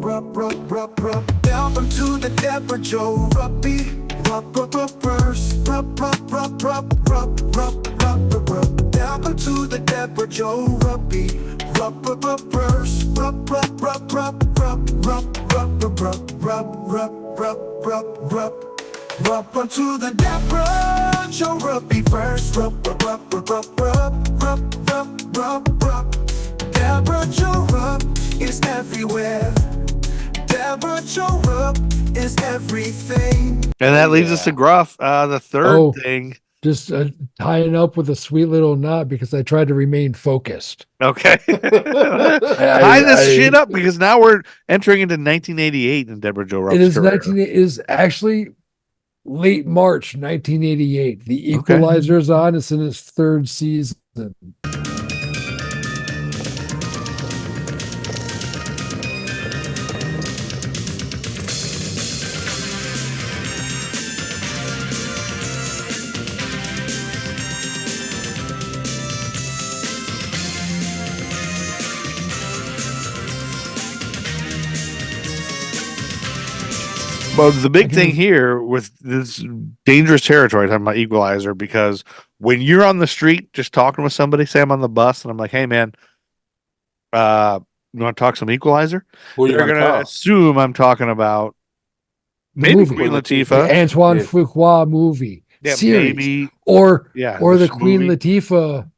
Welcome to the Debra Jo Ruppiverse. Welcome to the Debra Jo Ruppiverse. Welcome to the Debra Jo Ruppiverse. Debra Jo Rupp is everywhere. Debra Jo Rupp is everything. And that leads us to Gruff. The third thing. Just tying up with a sweet little knot because I tried to remain focused. Okay. Tie this shit up because now we're entering into 1988 in Debra Jo Rupp's career. It is actually late March 1988. The Equalizer is on. It's in its third season. Well, the big thing here with this dangerous territory, talking about Equalizer, because when you're on the street just talking with somebody, say I'm on the bus and I'm like, hey, man, you want to talk some Equalizer? Well, they're going to assume I'm talking about maybe Queen Latifah. The Antoine Fuqua movie. Yeah, series. Maybe. Or the Queen Latifah.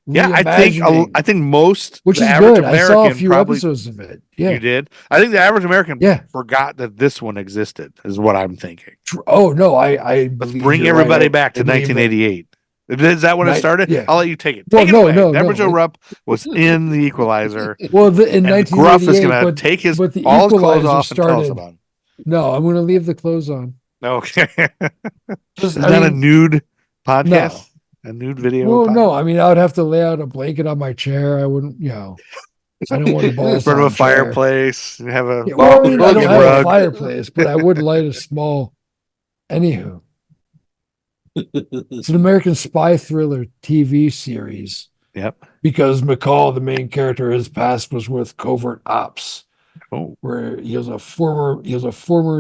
Yeah, I think most, which is good. I saw a few episodes of it. Yeah, you did. I think the average American forgot that this one existed. Is what I'm thinking. Oh no, I let's bring everybody back to 1988. Is that when it started? Yeah. I'll let you take it. Well, no. Debra Jo Rupp was in the Equalizer. Well, in 1988, Gruff is going to take all his clothes off and tell us about it. No, I'm going to leave the clothes on. Okay. Is that a nude podcast? No. A nude video? Well, no. I mean, I would have to lay out a blanket on my chair. I wouldn't, I don't want to balls in front of a fireplace and have a. I don't have a fireplace, but I would light a small. Anywho, it's an American spy thriller TV series. Yep. Because McCall, the main character, his past was with covert ops, where he was a former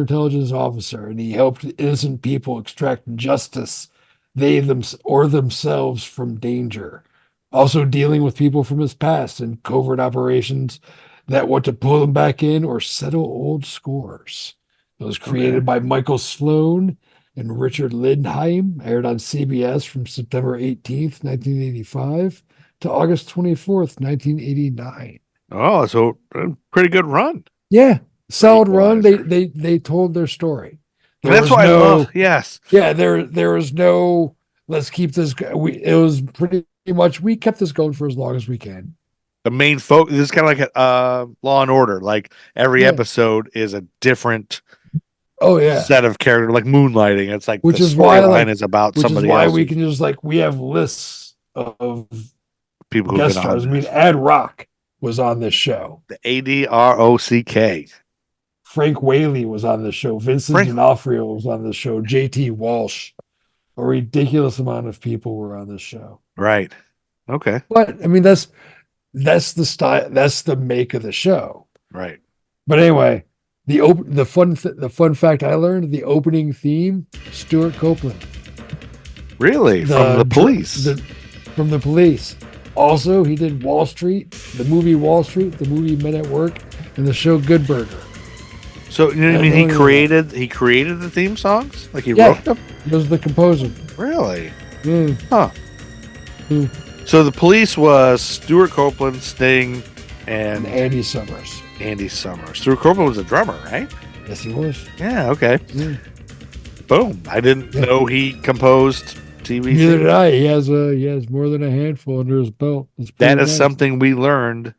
intelligence officer, and he helped innocent people extract justice. Themselves from danger. Also dealing with people from his past and covert operations that want to pull him back in or settle old scores. It was created by Michael Sloan and Richard Lindheim, aired on CBS from September 18th, 1985 to August 24th, 1989. Oh, so a pretty good run. Yeah, solid run. They told their story. That's why I love. Yes. Yeah, there was no. Let's keep this. It was pretty much. We kept this going for as long as we can. The main focus. This is kind of like a Law and Order. Like every episode is a different. Set of characters, like Moonlighting. It's like which the is why line is about somebody else. Which is why we can just we have lists of people who've guest been stars. on. I mean, Ad Rock was on this show. The ADROCK. Frank Whaley was on the show. Vincent D'Onofrio was on the show. JT Walsh. A ridiculous amount of people were on this show. Right. Okay. But I mean, that's the style. That's the make of the show. Right. But anyway, the fun fact I learned: the opening theme, Stewart Copeland. Really? From the Police. From the Police. Also, he did Wall Street, the movie Wall Street, the movie Men at Work, and the show Good Burger. So you know what I mean? He created the theme songs? Like he wrote them? He was the composer. Really? Huh. So the Police was Stewart Copeland, Sting, and Andy Summers. Stewart Copeland was a drummer, right? Yes, he was. Yeah, okay. Boom. I didn't know he composed TV. Neither did I. He has more than a handful under his belt. That is something we learned.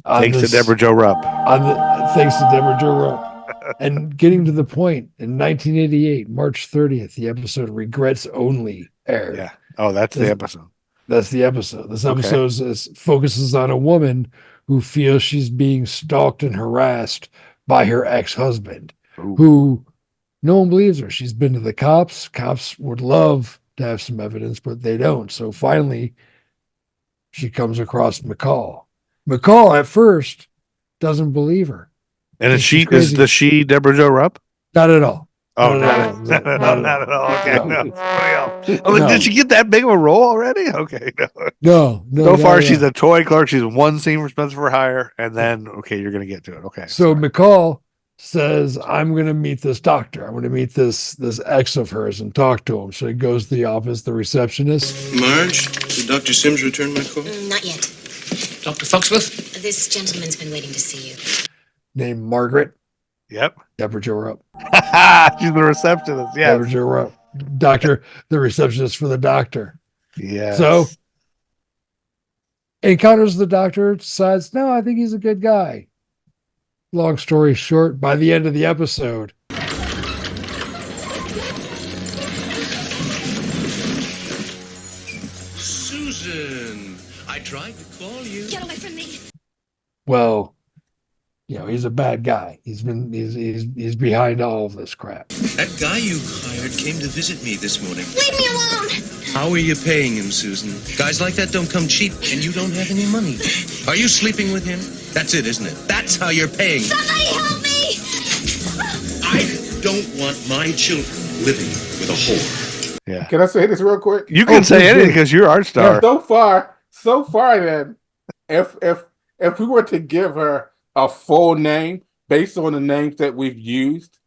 Thanks to Debra Jo Rupp. Thanks to Debra Jo Rupp. And getting to the point, in 1988, March 30th, the episode Regrets Only aired. Yeah. Oh, that's the episode. That's the episode. This episode focuses on a woman who feels she's being stalked and harassed by her ex-husband, who no one believes her. She's been to the cops. Cops would love to have some evidence, but they don't. So finally, she comes across McCall. McCall at first doesn't believe her. And She's crazy. is she Debra Jo Rupp? Not at all. Oh, Not at all. not at all. Okay, No. no. Somebody else. I'm like, No. did she get that big of a role already? Okay, no. No. So far, not at she's all. a toy clerk. She's one scene for Spencer for Hire, and then okay, you're gonna get to it. Okay. So sorry. McCall says, I'm going to meet this doctor. I'm going to meet this ex of hers and talk to him. So he goes to the office, the receptionist. Marge, did Dr. Sims return my call? Not yet. Dr. Foxworth? This gentleman's been waiting to see you. Named Margaret. Yep. Debra Jo Rupp. She's the receptionist. Yeah. Debra Jo Rupp. Doctor, the receptionist for the doctor. Yeah. So encounters the doctor, decides, no, I think he's a good guy. Long story short, by the end of the episode, Susan, I tried to call you. Get away from me. well, he's a bad guy. He's behind all of this crap. That guy you hired came to visit me this morning. Leave me alone. How are you paying him, Susan? Guys like that don't come cheap, and you don't have any money. Are you sleeping with him? That's it, isn't it? That's how you're paying. Somebody help me. I don't want my children living with a whore. Yeah. Can I say this real quick? You can say please anything do. because you're Artstar. So far, then, if we were to give her a full name based on the names that we've used,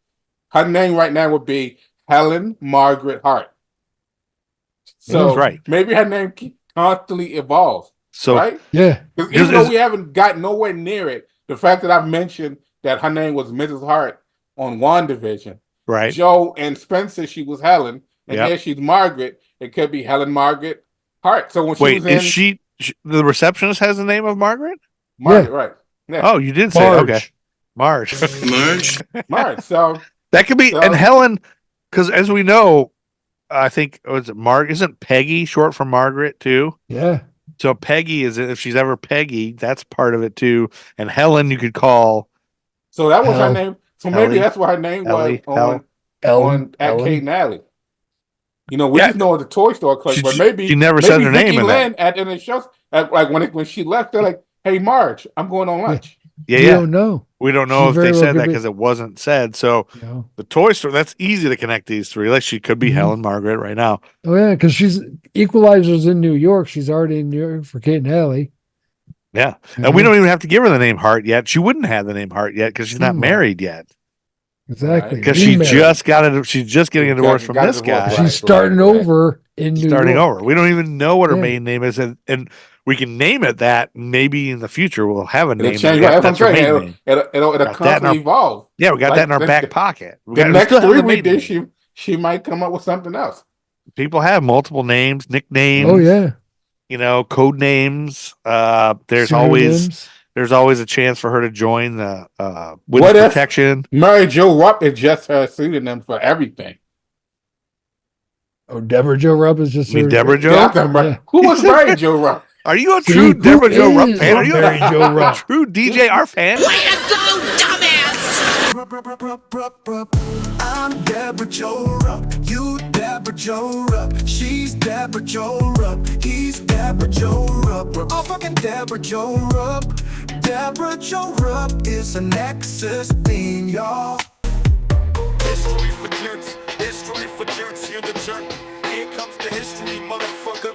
her name right now would be Helen Margaret Hart. So That's right. maybe her name constantly evolves. So right? Yeah. Because even though we haven't got nowhere near it, the fact that I've mentioned that her name was Mrs. Hart on WandaVision, right. Joe and Spencer, she was Helen, and Yep. here she's Margaret. It could be Helen Margaret Hart. So when she Wait, was in is she the receptionist has the name of Margaret? Margaret, right? Yeah. Oh, you did say Marge. okay. Marge. Marge? Margaret. So That could be So- and Helen, because as we know, I think was it Mark isn't Peggy short for Margaret too? Yeah. So Peggy is if she's ever Peggy, that's part of it too. And Helen you could call that was Hell. her name. So maybe Ellie. that's what her name Ellie. was Hell. Ellen. at Ellen. Kate and Alley. We Yeah. just know the toy store clerk, She- but maybe she never maybe said her Vicky name in Lynn at the show, like when she left, they're like, "Hey, Marge, I'm going on lunch." Yeah, You yeah. don't know. We don't know She if very they well said could that be- because it wasn't said. So You know? the toy store, that's easy to connect these three. Like she could be Mhm. Helen Margaret right now. Oh yeah, because she's Equalizer's in New York. She's already in New York for Kate and Allie. Yeah. And we don't even have to give her the name Hart yet. She wouldn't have the name Hart yet because she's not No. married yet. Exactly. Because Being she married. just got it. She's just getting a divorce from got a this divorce, guy. right. She's starting over in New Starting York. over. We don't even know what her Yeah. main name is. And we can name it that. Maybe in the future we'll have a It'll name. change. that- That's what I'm that's her saying. main name. It'll Got that in constantly our- evolve. Yeah, we got Like that in our the- back pocket. We The got, we next still have three the we main did, name. she might come up with something else. People have multiple names, nicknames. Oh yeah. Code names. There's always a chance for her to join the What witness if- protection. Mary Jo Rupp is just her pseudonym for everything. Oh, Debra Jo Rupp is just You mean her- Debra Jo? Yeah, I can remember. Yeah. Who was Mary Jo Rupp? Are you a See, true who Debra Jo Rupp is fan? Are you Mary Jo a Rupp? true DJ R fan? Way to go, dumbass! Rupp. I'm Debra Jo Rupp. You Debra Jo Rupp. She's Debra Jo Rupp. He's Debra Jo Rupp. We're all fucking Debra Jo Rupp. Debra Jo Rupp is a nexus theme, y'all. History for gents. History for gents. Hear the jerk. Here comes the history, motherfucker.